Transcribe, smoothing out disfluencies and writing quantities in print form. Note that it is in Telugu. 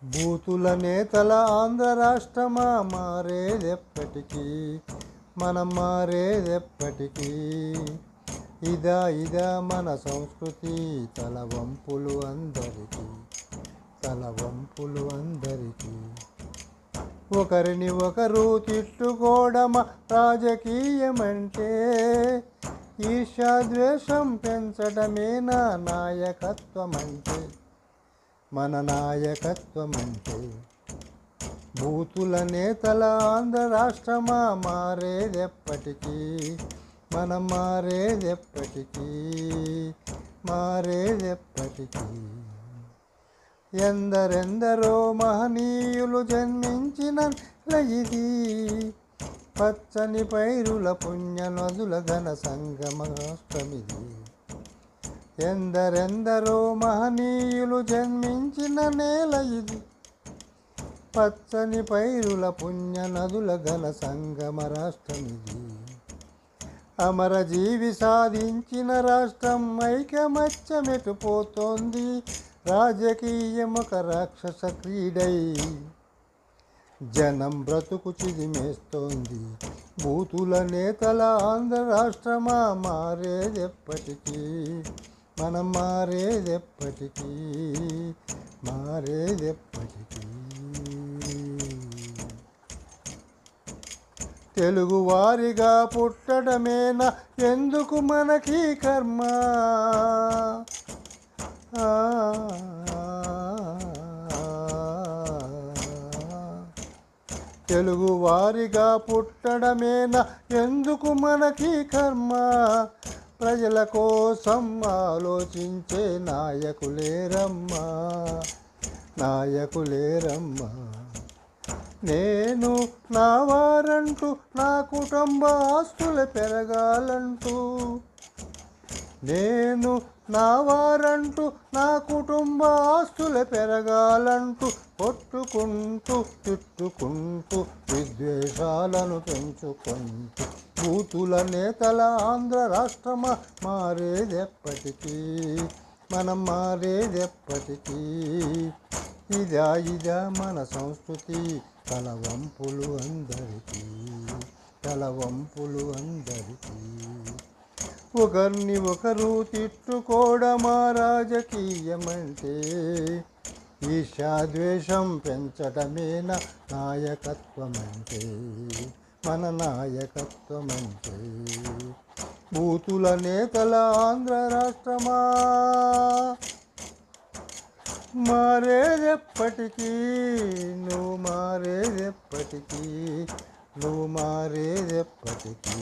బూతుల నేతల ఆంధ్ర రాష్ట్రమా మారేదెప్పటికీ, మనం మారేదెప్పటికీ. ఇదా మన సంస్కృతి, తలవంపులు అందరికీ, తలవంపులు అందరికీ. ఒకరిని ఒకరు తిట్టుకోవడమ రాజకీయమంటే, ఈర్ష్యాద్వేషం పెంచడమే నా నాయకత్వమంటే, మన నాయకత్వమంటే. బూతుల నేతల ఆంధ్ర రాష్ట్రమా మారేదెప్పటికీ, మనం మారేదెప్పటికీ, మారేదెప్పటికీ. ఎందరెందరో మహనీయులు జన్మించిన ఇది, పచ్చని పైరుల పుణ్య నదుల ఘన సంగమ రాష్ట్రమిది. ఎందరెందరో మహనీయులు జన్మించిన నేల ఇది, పచ్చని పైరుల పుణ్య నదుల ఘన సంగమ రాష్ట్రమిది. అమరజీవి సాధించిన రాష్ట్రం ఐకమత్యమెటుపోతోంది, రాజకీయమొక రాక్షస క్రీడై జనం బ్రతుకు చిదిమేస్తోంది. బూతుల నేతల ఆంధ్ర రాష్ట్రమా మారేదెప్పటికీ, మనం మారేదెప్పటికీ, మారేదెప్పటికీ. తెలుగువారిగా పుట్టడమేనా ఎందుకు మనకి కర్మ, తెలుగువారిగా పుట్టడమేనా ఎందుకు మనకి కర్మ. ప్రజల కోసం ఆలోచించే నాయకులేరమ్మా, నాయకులేరమ్మా. నేను నా వారంటూ, నా కుటుంబ ఆస్తులు పెరగాలంటూ, నేను నా వారంటూ, నా కుటుంబ ఆస్తులు పెరగాలంటూ కొట్టుకుంటూ తిట్టుకుంటూ విద్వేషాలను పెంచుకుంటూ. బూతుల నేతల ఆంధ్ర రాష్ట్రమా మారేదెప్పటికీ, మనం మారేదెప్పటికీ. ఇదా మన సంస్కృతి, తలవంపులు అందరికీ, తలవంపులు అందరికీ. ఒకరిని ఒకరు తిట్టుకోవడమా రాజకీయమంటే, ఈర్ష్యాద్వేషం పెంచడమేనా నాయకత్వమంటే, మన నాయకత్వమంటే. బూతుల నేతల ఆంధ్ర రాష్ట్రమా మారేదెప్పటికీ, నువ్వు మారేదెప్పటికీ, నువ్వు మారేదెప్పటికీ.